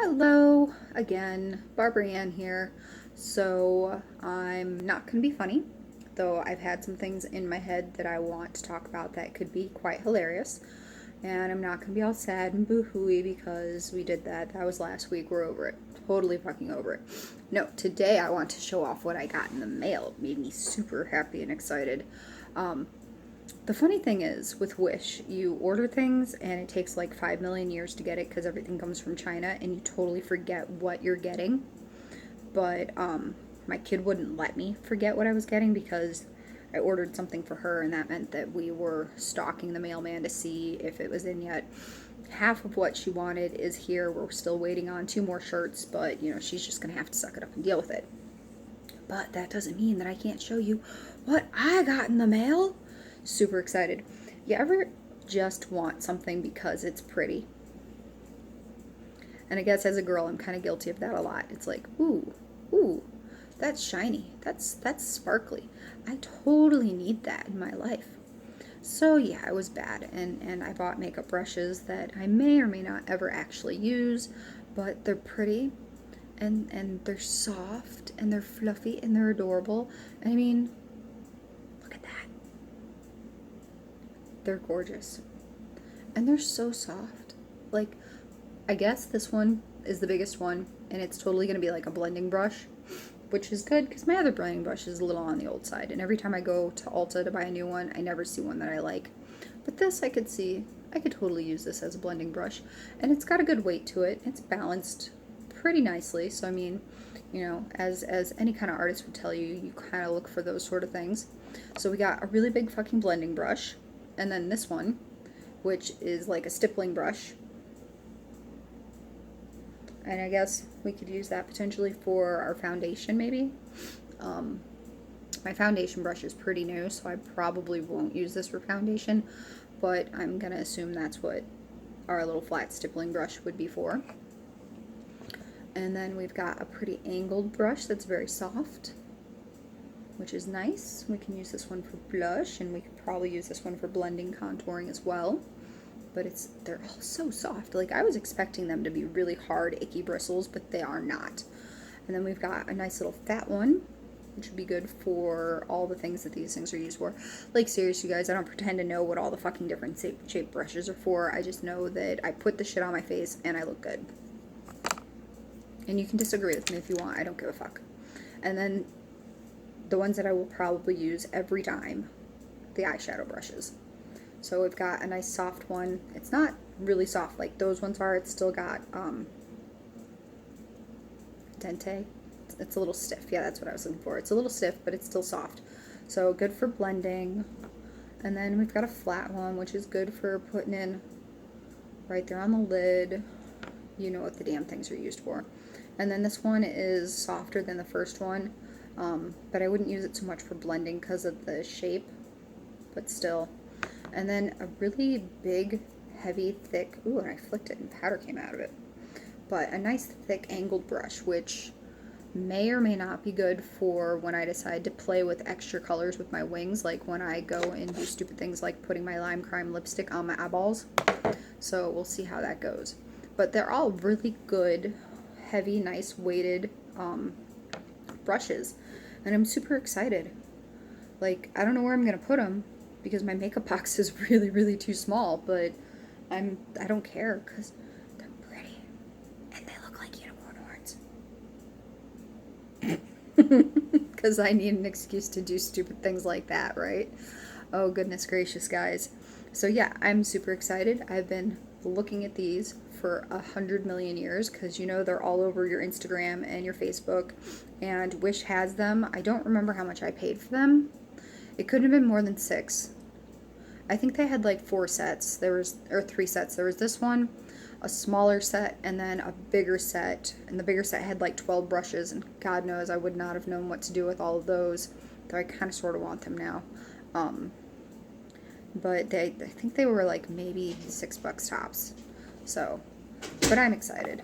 Hello again, Barbara Ann here. So I'm not going to be funny, though I've had some things in my head that I want to talk about that could be quite hilarious. And I'm not going to be all sad and boo-hooey because we did that. That was last week. We're over it. Totally fucking over it. No, today I want to show off what I got in the mail. It made me super happy and excited. The funny thing is, with Wish, you order things and it takes like 5 million years to get it because everything comes from China and you totally forget what you're getting. But my kid wouldn't let me forget what I was getting because I ordered something for her and that meant that we were stalking the mailman to see if it was in yet. Half of what she wanted is here. We're still waiting on 2 more shirts, but you know, she's just going to have to suck it up and deal with it. But that doesn't mean that I can't show you what I got in the mail. Super excited. You ever just want something because it's pretty? And I guess as a girl, I'm kind of guilty of that a lot. It's like, ooh, that's shiny. That's sparkly. I totally need that in my life. So yeah, I was bad, and I bought makeup brushes that I may or may not ever actually use, but they're pretty, and they're soft, and they're fluffy, and they're adorable. I mean, look at that. They're gorgeous. And they're so soft. Like, I guess this one is the biggest one, and it's totally going to be like a blending brush, which is good because my other blending brush is a little on the old side, and every time I go to Ulta to buy a new one, I never see one that I like. But this I could totally use this as a blending brush, and it's got a good weight to it. It's balanced pretty nicely, so I mean, you know, as any kind of artist would tell you, you kind of look for those sort of things. So we got a really big fucking blending brush, and then this one, which is like a stippling brush. And I guess we could use that potentially for our foundation, maybe. My foundation brush is pretty new, so I probably won't use this for foundation, but I'm going to assume that's what our little flat stippling brush would be for. And then we've got a pretty angled brush that's very soft, which is nice. We can use this one for blush, and we could probably use this one for blending, contouring as well. But they're all so soft. Like, I was expecting them to be really hard, icky bristles, but they are not. And then we've got a nice little fat one, which would be good for all the things that these things are used for. Like, seriously, guys, I don't pretend to know what all the fucking different shape brushes are for. I just know that I put the shit on my face and I look good. And you can disagree with me if you want. I don't give a fuck. And then the ones that I will probably use every time, the eyeshadow brushes. So we've got a nice soft one. It's not really soft like those ones are. It's still got dente. It's a little stiff. Yeah, that's what I was looking for. It's a little stiff, but it's still soft. So good for blending. And then we've got a flat one, which is good for putting in right there on the lid. You know what the damn things are used for. And then this one is softer than the first one, but I wouldn't use it so much for blending because of the shape, but still. And then a really big, heavy, thick, ooh, and I flicked it and powder came out of it. But a nice, thick, angled brush, which may or may not be good for when I decide to play with extra colors with my wings, like when I go and do stupid things like putting my Lime Crime lipstick on my eyeballs. So we'll see how that goes. But they're all really good, heavy, nice, weighted brushes. And I'm super excited. Like, I don't know where I'm going to put them, because my makeup box is really, really too small, but I don't care, because they're pretty, and they look like unicorn horns. Because I need an excuse to do stupid things like that, right? Oh, goodness gracious, guys. So yeah, I'm super excited. I've been looking at these for 100 million years, because you know they're all over your Instagram and your Facebook, and Wish has them. I don't remember how much I paid for them. It couldn't have been more than 6. I think they had like 4 sets. Or 3 sets. There was this one, a smaller set, and then a bigger set. And the bigger set had like 12 brushes, and God knows I would not have known what to do with all of those. Though I kind of sort of want them now. But I think they were like maybe $6 tops. So, but I'm excited.